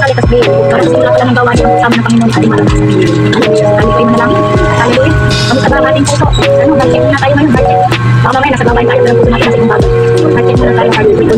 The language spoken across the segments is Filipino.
ugali, tapos big. Para sa simula pa lang ng gawain ng kasama ng Panginoon ating malakas. Hallelujah. Tayo na lang. Hallelujah. Kamusta ba ang ating puso? Ano, budget muna tayo ngayon, budget. Baka mamaya nasa gawain tayo ng puso natin sa ibang bago. Budget muna tayo, hallelujah.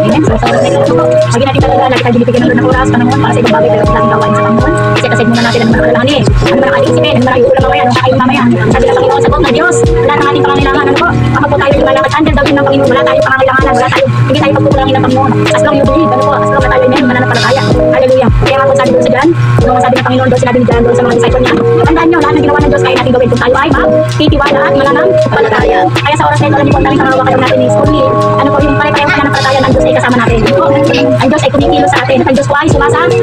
Amen. So, lagi natin talaga, lagi tayo binibigyan ng oras, panahon para sa ibang bagay, pero laging gawain sa Panginoon. Kasi muna natin ang mga kalalahanin. Ano ba ang ating isipin? Ano ba ang iulam mamaya? Ano kakain mamaya? Sabi ng Panginoon sa buong na Diyos, wala ng ating pangangailangan. Ano po? Kapag po tayo lumalakad, andyan daw din ng Panginoon, wala tayong pangangailangan, wala tayo, hindi tayo pagkukulangin ng Panginoon. As long you believe, ano po? As long na tayo may mananampalataya. Hallelujah. Kaya nga po sabi doon sa dyan, nung sabi ng Panginoon doon, sinabi ni John doon sa mga disciple niya, tandaan nyo, lahat ng ginawa ng Diyos kaya natin gawin kung tayo ay magtitiwala at mananampalataya. Kaya sa oras na ito, alam niyo po, ang daming pangawakayan natin is only, ano po, yung pare-pareho mananampalataya ng Diyos ay kasama natin. Ang Diyos ay kumikilo sa atin, at ang Diyos po ay sumasa atin.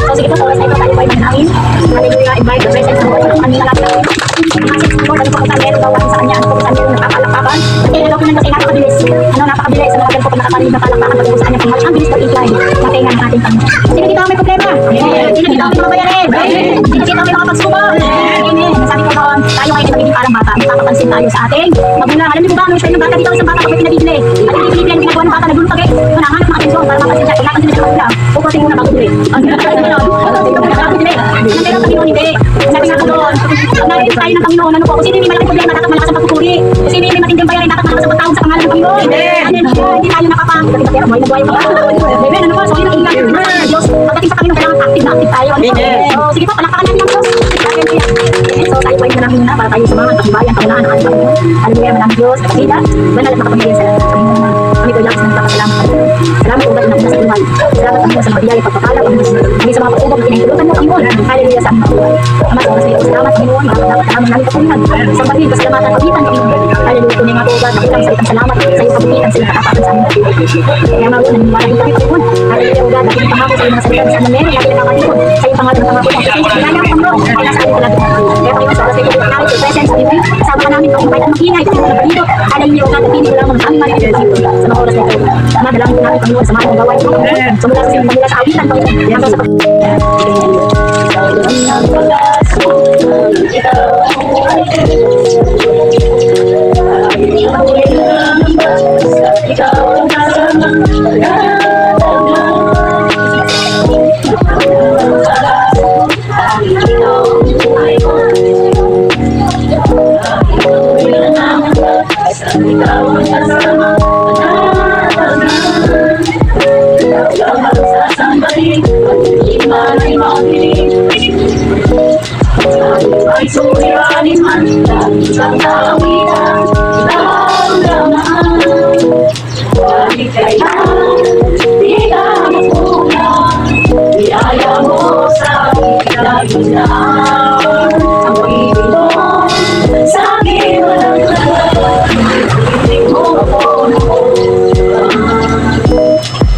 So sige po, sa oras na ito, tayo po ay mananangin. Hallelujah, invite the presence of God. Ang nilalaman natin. Message po, ano po kung saan meron gawain sa kanya, ano po kung saan meron napapalakpakan. At ilalaw ko ng Diyos ay napakabilis. Ano, napakabilis. Sa mga ganun po kung nakaparinig na palakpakan pag-uus sa kanya pang ang bilis mag-incline. Matay nga ng ating Panginoon. Sino dito ang may problema? Sino dito ang may mga bayarin? Sino dito ang may mga pagsubok? Amen. Sabi ko noon, tayo ngayon ay magiging parang bata. Magpapapansin tayo sa ating magulang. Alam niyo po ba, ano yung bata dito, isang bata kapag pinabibili. At yung pinabibili ang ginagawa ng bata, nagulong pag kung nahanap ng atensyon para mapansin siya. Kung napansin niya sa magulang, pupusin muna bago bili. Ang ginagawa ng Panginoon, pupusin muna bago bili. Nang meron Panginoon, hindi. Sabi nga ko doon, pag narinig tayo ng Panginoon, ano po, kung sino yung may malaking problema, dapat malakas ang pagpupuri. Kung sino yung may matinding bayarin, dapat malakas ang pagtawag sa pangalan ng Panginoon. Hindi tayo nakapang. Pero buhay na buhay pa. Amen. Ano po, so yun ang ingay. Diyos, pagdating sa Panginoon, kailangan active na active tayo. So sige po, palakpakan natin ang Diyos. So tayo po ay manangin na para tayo sumaman, pakibayan, pangunahan ng ating Panginoon. Hallelujah, manang Diyos, kapatida, banal at makapagmalian sa Panginoon. Kami po lang sa nagpapasalamat. Salamat po ba na una sa buhay. Salamat Panginoon sa mga biyaya, pagpapala, kami sa mga pag-ubog na pinahintulutan mo, Panginoon. Hallelujah sa aming mga buhay. Ama sa oras na iyo, salamat Panginoon, dapat namin namin kapulihan. Sa pagiging pasalamatan, pagitan, Panginoon. Hallelujah, tunay nga po ba, nakitang salitang salamat sa iyo kapulitan, sila katapatan sa aming buhay. Kaya nga po, naniniwala din kami, Panginoon. Hallelujah, o God, dahil yung pangako sa iyo mga salitan sa nangyari, lagi na nakakalikod. Sa iyo pangalan ng pangako, kasi kaya ang Panginoon, ay nasa atin talaga. Kaya Panginoon, sa oras na iyo, namin sa presence of you, kasama ka namin, Panginoon, kahit ang magingay, kasi mga pagdito, hallelujah, o God, at hindi ko lang ang aming malipid sa mga oras na ito. Ama, dalangin namin, Panginoon, sa mga gawain mo, Panginoon. Sumula sa silang kanila sa awitan, Panginoon. Hanggang sa ay suliranin man, isang kawitan, lamang bakit kailan, di ka magpunan, iyaya mo sa aking lagunan, ang pag-ibig mo, sa aking walang lahat, hindi mo mapunan,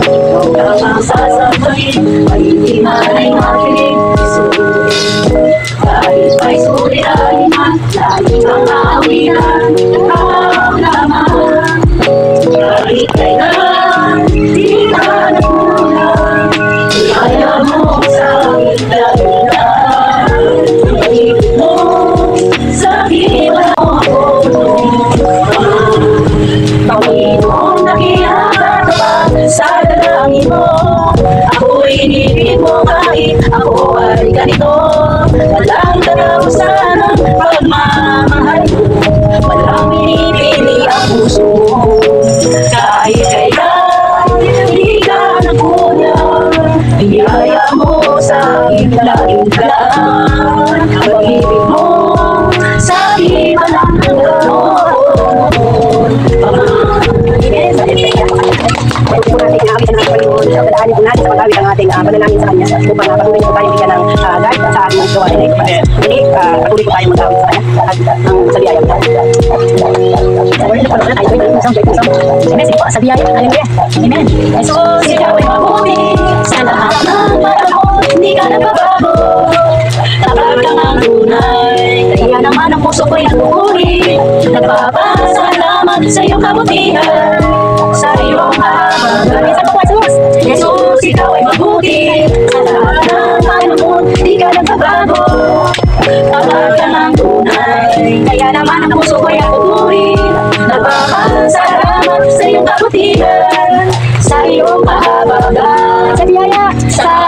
huwag kang sasabihin, ay hindi malay makinig, kahit may suliranin man, lagi kang aawitan, ikaw naman. Kahit kailan, di ka napunan, iyaya mo sa aking lagunan. Pag-ibig mo, sa akin walang mapunan. Panginoon, nakihatapat sa dalangin mo, ako'y inibig mo kahit ako ay ganito. Walang katapusan ang pagmamahal ko, walang pinipili ang puso mo. Kahit kailan, di ka nagkulang, iyaya mo sa aking laging kalaan. Pag-ibig mo, sa aking walang hanggan. Pwede po natin nakakita ng Panginoon, dadaanin po natin sa pag-awit ang ating panalangin sa Kanya upang patuloy po tayo bigyan ng guide sa ating gawain na ito. Hindi, patuloy po tayo mag-awit sa Kanya sa biyaya po. Sa word na pala tayo, Amen, sige po, sa biyaya, hallelujah, Amen. Jesus, ikaw ay mabuti, sa lahat ng panahon, hindi ka nagbabago, tapat kang ang tunay, kaya naman ang puso ko'y nagpupuri, nagpapasalamat sa iyong kabutihan, sa iyong habang. Jesus, ikaw ay mabuti, sa lahat ng panahon, di ka nagbabago, tapat ka ng tunay, kaya naman ang puso ko'y nagpupuri, nagpapasalamat sa iyong kabutihan, sa iyong kahabagan, sa biyaya, sa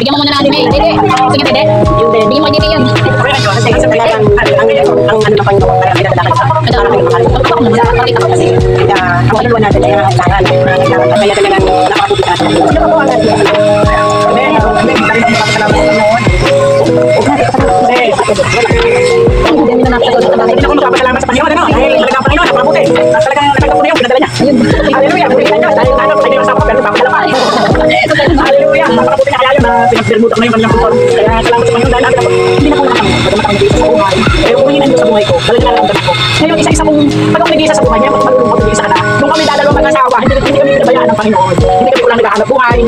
Bigyan mo muna ng anime. Dede. Sige, Dede. Bigyan mo kay Dede yun. Kasi talagang ang ano na Panginoon para pinagdalakan sa para kayo mahal. Pakita ko kasi ang kaluluwa natin ay kailangan. Kaya talagang nakakabuti ka. Ano po ang natin? Hindi na natin sa Hindi ako magpapasalamat sa Panginoon, ano? Dahil talagang Panginoon, napakabuti. At talagang natanggap ko na yung pinadala niya. Hallelujah, buti na niya. Dahil ano, tayo sa ako, pero papasalamat. Hallelujah, napakabuti niya kaya yun na pinagpirmutan ko na yung kanilang puntol. Kaya salamat sa Panginoon dahil hindi na ko nakakangit sa buhay. Pero kung hindi sa buhay ko, talagang nararamdaman ko. Ngayon, isa-isa kong pag ako nag-iisa sa buhay niya, malulungkot nag-iisa ka na. Nung kami dadalawang mag-asawa, hindi kami pinabayaan ng Panginoon. Hindi kami kulang naghahanap buhay.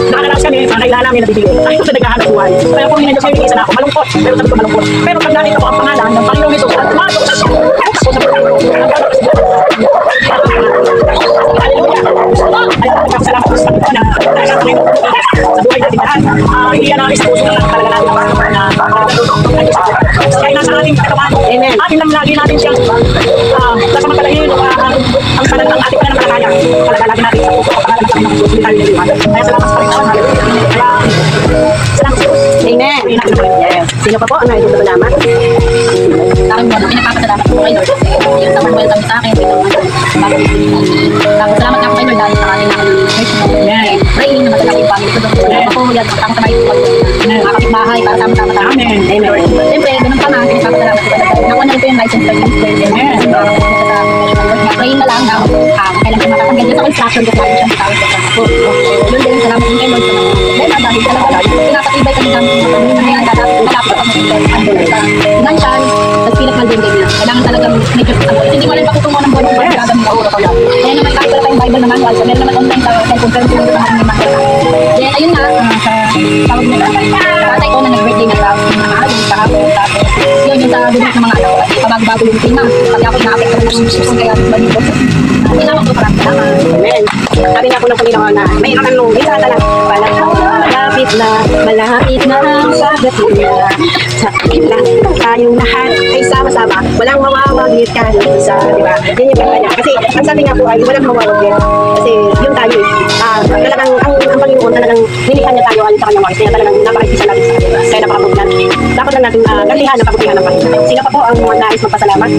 Nakakalaos kami, mga kailangan namin nabibigay. Ayaw sa naghahanap buhay. Kaya kung hindi na siya yung isa na ako, malungkot. Pero sabi ko malungkot. Pero pag nakita ko ang pangalan ng Panginoon ito, at tumato sa ako sa Panginoon. Hallelujah. Ay, salamat sa Panginoon na sa buhay natin lahat. Hindi yan ang isang puso na talaga natin kaya nasa ating katawan. Atin lang lagi natin siyang sasamantalahin ang salat ng ating pananampalataya. Talaga lagi natin sa puso ang pangalan ng Panginoon Diyos. Kaya salamat sa Panginoon. Kaya salamat sa Diyos. Amen. Yes. Sino pa po ang nandito naman? Sa akin mo, pinapapasalamat ko kay Lord kasi yung sa welcome sa akin, tapos salamat ako kay Lord dahil sa ating praying na madala ko yung family ko doon. Ako, yan, ako sa may kapitbahay para sama-sama tayo. Amen. Amen. Siyempre, ganun pa nga, pinapapasalamat ko dahil nakuha na ito yung license for minister. Praying na lang na kailan ko matatanggal dyan sa construction ko tayo siyang tawag sa ako. Yun din, salamat din kay Lord sa mga dahil dahil talaga pinapatibay kami namin yung mga kaya malapit ako sa financial, tapos pinakmal din din. Kailangan talagang medyo hindi mo rin pakutungo ng buwan para talagang mauro ko lang. Kaya naman kahit wala tayong Bible na manual, so meron naman online sa conference yung mga ni Makita. Kaya ayun nga, sa tawag nila, tatay ko na nag-birthday na tapos yung mga agong kahapon, tapos yun yung sa bubuk ng mga ano, pabago-bago yung tema. Pati ako na-affect ko ng kaya balito. Kailangan ko parang salamat. Amen. Sabi nga po ng Panginoon na may tanong, isa na lang, malapit na ang pagdating niya. Sa kanila, tayong lahat ay sama-sama. Walang mawawaglit kahit isa, di ba? Yan yung kanya. Kasi ang sabi nga po ay walang mawawaglit. Kasi yun tayo talagang ang Panginoon talagang nilihan niya tayo ayon sa kanyang wais. Kaya talagang napakikisa natin sa kanila. Kaya napakabuti natin. Dapat lang natin galihan ang pagputihan ng Panginoon. Sino pa po ang nais magpasalamat?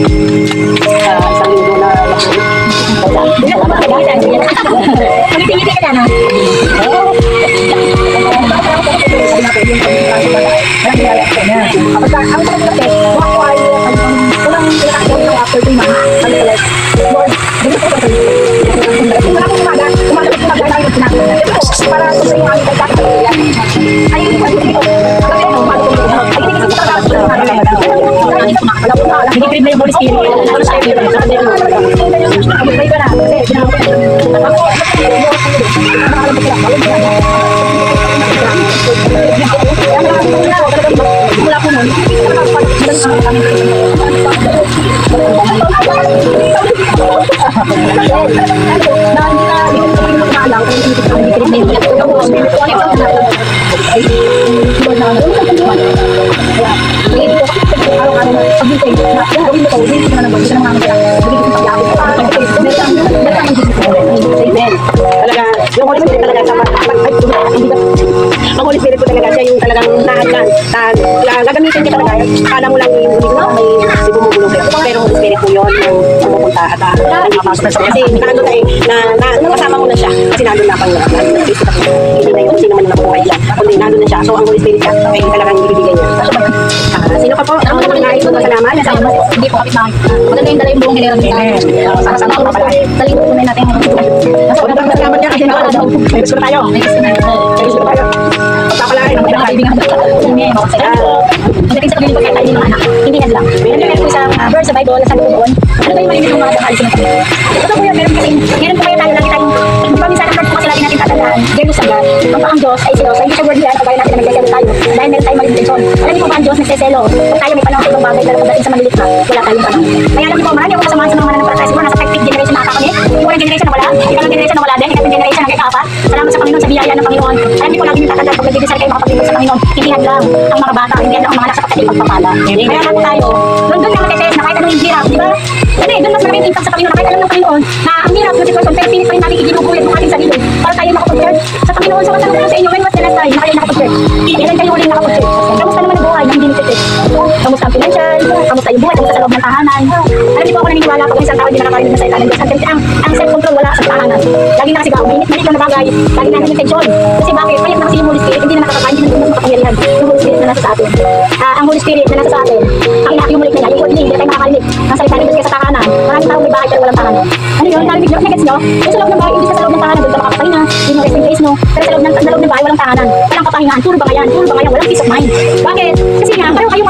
Isang linggo na Mag-tingiti ka na. Hindi na yung Holy Spirit. Mula po nun, Talaga, yung Holy Spirit talaga sa ang Holy Spirit ko talaga siya yung talagang nahadlan. Gagamitin niya talaga. Akala mo lang yung may bumubulong sa'yo. Pero Holy Spirit ko yun yung pumupunta at nakapasok sa kasi nandun na nakasama mo na siya. Kasi nandun na pang hindi na yung sino man na nabuhay dyan. Kundi nandun na siya. So ang Holy Spirit niya ay talagang ibibigay niya. Sino pa po? Ang mga nais mo masalamat. hindi po kapit na. Maganda yung dala yung buong hilera dito. Para sa mga talito po na natin. Nasa una pang salamat niya kasi nakala daw. May gusto na tayo. May gusto na. May gusto na tayo. Pagpapalain. Ang mga kaibigan ko. Pagdating sa pagdating pagkain ng anak, hindi yan lang. Meron po isang verse sa Bible, sabi ko doon, ano ba yung malinis ng mga dahil sinutang? Ito po yun, meron po kayo tayo, lagi tayong, di ba minsan ang word po kasi lagi natin tatandaan, Deus Agad, ang Diyos ay silo. So hindi siya word yan, kagaya natin na nagseselo tayo, dahil meron tayong maling intensyon. Alam niyo po ba ang Diyos nagseselo? Kung tayo may panahon sa ibang bagay, pero pagdating sa malilit na, wala tayong panahon. Kaya alam niyo po, marami akong kasamahan sa mga mananampalataya, siguro nasa 50th generation na ata kami, yung unang generation na wala, ikalawang generation na wala din, ikatlong generation na kakapat. Salamat sa Panginoon sa biyaya ng Panginoon. Alam niyo po, lagi yung tatandaan pag nagdidesal kayo makapaglingkod sa Panginoon, hindi lang ang mga bata, hindi lang ang mga nasa kapatid pagpapala. Kaya lang tayo, doon na matetes na kahit anong yung hirap, di ba? Kasi doon mas maraming impact sa Panginoon, kahit alam ng Panginoon na ang hirap ng sitwasyon, pero pilit pa rin natin iginuguyod ng ating sarili para tayo makapag-church sa Panginoon. So, katanong ko sa inyo, when was the last time na kayo nakapag-church? Kailan kayo ulit nakapag-church? Kamusta naman ang buhay na hindi nag-church? Kamusta ang financial? Kamusta yung buhay? Kamusta sa loob ng tahanan? Alam niyo po ako naniniwala pag isang tao hindi nakakarinig ng salita ng Diyos. Ang self-control wala sa tahanan. Lagi nakasigaw, mainit-mainit lang na bagay. Lagi natin yung tension. Kasi bakit? Kaya kasi yung Holy Spirit, hindi na nakakakain, hindi na makapangyarihan. Yung Holy Spirit na nasa sa atin. Ang Holy Spirit na nasa sa atin, ang ina-accumulate na niya, yung wordly, hindi tayo makakarinig. Ang salita ng Diyos kaya sa tahanan. Maraming taong may bahay pero walang tahanan. Ano yun? Narinig nyo? Nagets nyo? Yung sa loob ng bahay, hindi sa loob ng tahanan, doon ka makakapahinga. Yung resting place, no? Pero sa loob ng bahay, walang tahanan. Walang kapahingaan. Puro bangayan. Puro bangayan. Walang peace of mind. Bakit? Kasi nga, pareho kayong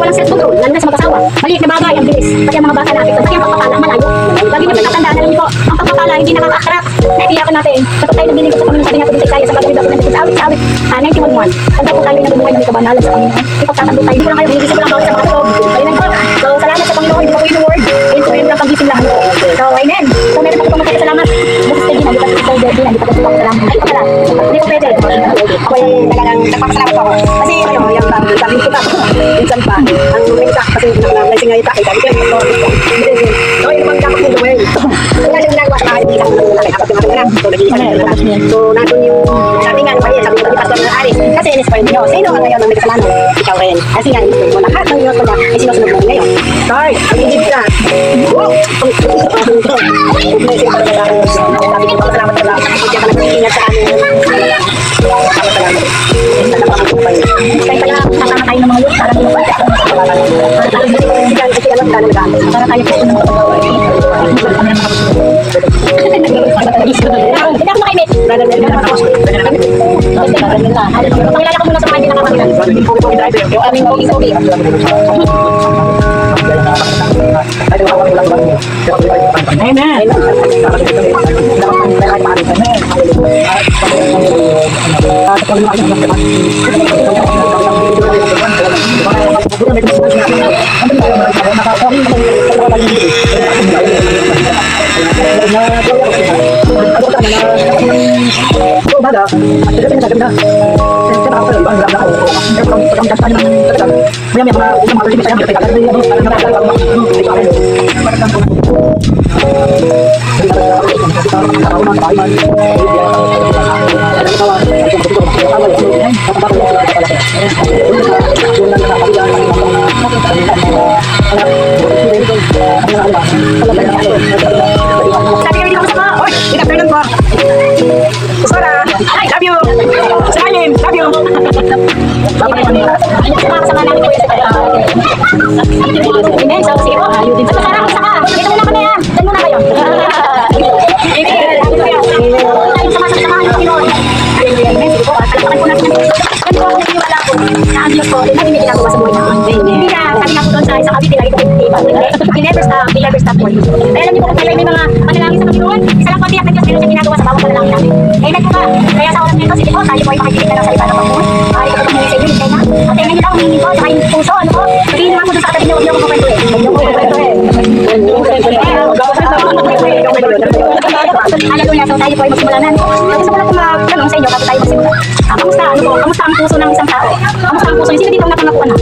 walang self-control. Lalo na sa mag-asawa. Maliit na bagay, ang bilis. Pati ang mga bata natin. Pati ang pagpapala, ang malayo. Lagi nyo tatandaan, alam niyo po, ang pagpapala hindi nakaka-attract. Naiiyakan natin. Kapag tayo nagdinig sa Panginoon, sabi nga po sa Isaiah, sa bagay daw po natin sa awit. 91:1. Pagka po tayo nabubuhay ng kabanalan sa Panginoon, ipagtatanggol tayo. Hindi ko lang kayo, hindi ko lang bawat sa mga tulog. Ayun po. So, salamat sa Panginoon. Hindi po yung word. Ayun po yung pag-gising lang. So, amen. So, meron pa po mga salamat. Basta hindi na, di pa po pwede. Hindi pa po salamat. Ay, pala. Hindi po pwede. Ako ay talagang nagpapasalamat ako. Kasi ano, yung sabi ko pa, minsan pa, ang nagsak kasi naglasing nga ita, sabi ko, so yun naman dapat yung gawin. Wala siyang ginagawa sa kahit isang apat yung ating anak. So nag-iisa na yun. So nandun yung, sabi nga, sabi ko ni Pastor na Aris, kasi in-inspire niyo. Sino ka ngayon ang may kasalanan? Ikaw rin. Kasi nga, in-inspire mo lahat ng Diyos mo na ay sinusunod mo ngayon. Sorry, ang higit ka. Wow! Sabi ko, salamat sa lahat. Hindi ka nag-iingat sa amin. Kaya pala, kasama tayo ng mga youth, para tayo mapagkat. Para tayo po ng mga pagawin. Hindi ako makaimit. Pangilala ko muna sa mga hindi nakakakita. Yung aming pogi-pogi. Amen. Salim, love you. Babalik kami. Sama namin po yung Amen. So, sige po. Ayun din. At parang isa ka. Dito muna kami yan. Diyan muna kayo. Tayong sama-samahan ng Panginoon. Amen. Sige po. Palakpakan po natin. Ganito ako naniniwala po na ang Diyos po ay lagi may ginagawa sa buhay namin. Hindi na, sabi nga po doon sa isang awit, lagi ko pinipag. He never stop, he never stop for you. Kaya alam niyo po kung kailan may mga panalangin sa Panginoon, isa lang po tiyak na Diyos meron siyang ginagawa sa bawat panalangin natin. Amen po ba? Kaya sa oras nito, sige po, tayo po ay makikinig na lang sa iba ng Panginoon. Maaari ko po pumuwi sa inyo, hindi na. At tingnan niyo lang, humingi po, tsaka yung puso, ano po. Sabihin naman po doon sa katabi niyo, huwag niyo ko kukwentuhin. Huwag niyo ko kukwentuhin. Hallelujah, so tayo po ay magsimula na. Gusto ko lang po magtanong sa inyo bago tayo magsimula. Kamusta, ano po, kamusta ang puso ng isang tao? Kamusta ang puso? Yung sino dito ang napangakuan na?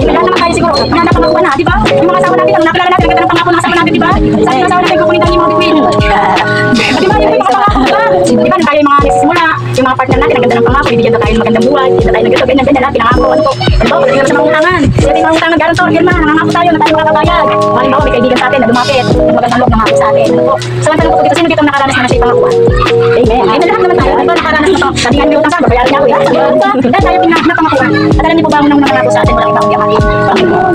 Lahat naman tayo siguro, na napangakuan na, di ba? Yung mga asawa natin, ang nakilala natin, ang ganda ng pangako ng asawa natin, di ba? Sa mga asawa natin, kukunin tayo yung mga bituin. Di ba, yung mga pangako, di ba? Di ba, tayo yung mga nagsisimula, yung mga partner natin, ang ganda ng pangako, bibigyan na tayo ng magandang buhay, bibigyan na tayo ng ganito, ganyan, ganyan, pinangako, ano po. Ano po, pagdating naman sa mangutangan, sila yung mangutangan, garantor, girma, nangangako tayo na tayo makakabayad. Halimbawa, may kaibigan sa atin na lumapit, yung magandang loob ng sa atin, ano po. So, ang tanong ko po dito, sino dito ang nakaranas na siya pangakuan? Amen. Amen, lahat naman tayo, ano nakaranas na to? Sabihan niyo utang sa, babayaran niya ako, yan. Dahil tayo pinagpangakuan. At alam niyo po ba ang unang nangako sa atin, walang ibang yaman.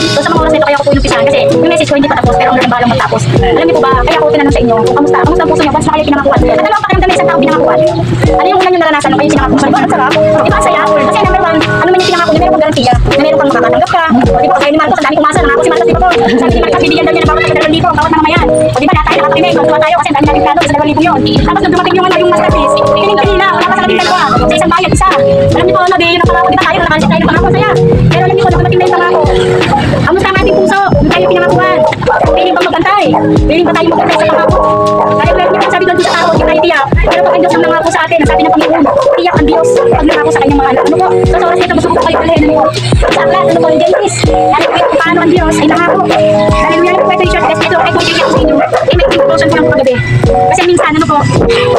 So, sa mga oras na ito, kaya ko po inumpisahan kasi yung message ko hindi pa tapos, pero ang balang matapos. Alam niyo po ba, kaya ako tinanong sa inyo, kung kamusta? Kamusta ang puso niyo? Once na kayo pinangakuan? At ano ang pakiramdam ng isang tao pinangakuan? Ano yung una yung naranasan nung kayo pinangakuan? Ang sarap. Di ba, saya? Kasi number one, ano man yung pinangako niya, meron kong garantiya na meron kang makakatanggap ka. O di ba, kaya ni Marcos, ang daming umasa, nangako si Marcos, di ba po? Sabi ni Marcos, bibigyan daw niya ng bawat taga 2,000 ang bawat mamamayan. O di ba, lahat tayo nakakarinig, magtuwa tayo kasi ang dami namin plano sa 2,000 yun. Tapos nung dumating yung yung masterpiece, piling-pilila, wala pa sa labing dalawa, sa isang bayad, isa. Alam niyo po, ano, di yun ang pangako, di ba tayo, nakalisit tayo ng pangako, saya. Pero alam niyo po, dumating na yung pangako. Kamusta ang ating puso? Kung tayo pinangakuan, piling bang magantay? Piling ba tayo magantay sa pangako? Kaya kung meron sabi doon sa tao, hindi tayo tiyak. Pero pag ang Diyos ang nangako sa atin, ang sabi ng Panginoon, tiyak ang Diyos pag nangako sa kanyang mga anak. Ano po? So sa oras nito, gusto ko kayo palahin ano po. Sa aklat, ano po, yung Genesis. Alam ko kung paano ang Diyos ay nangako. Hallelujah, ano po ito yung short test nito, ay kung tiyak sa inyo. I-make devotion ko lang po kagabi. Kasi minsan, ano po,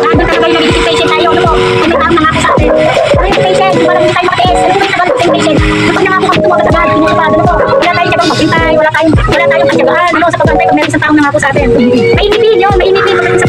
nandun talaga yung naging patient tayo, ano po, kung may taong nangako sa atin. Ano yung patient, yung parang hindi tayo makatiis, ano po yung tagal ng patient. Kapag nangako kami tumagatagal, tinutupad, ano po, wala tayong tiyabang maghintay, wala tayong katyagaan, ano, sa pagbantay kung meron isang taong nangako sa atin. Mainipin yun, mainipin pagdating sa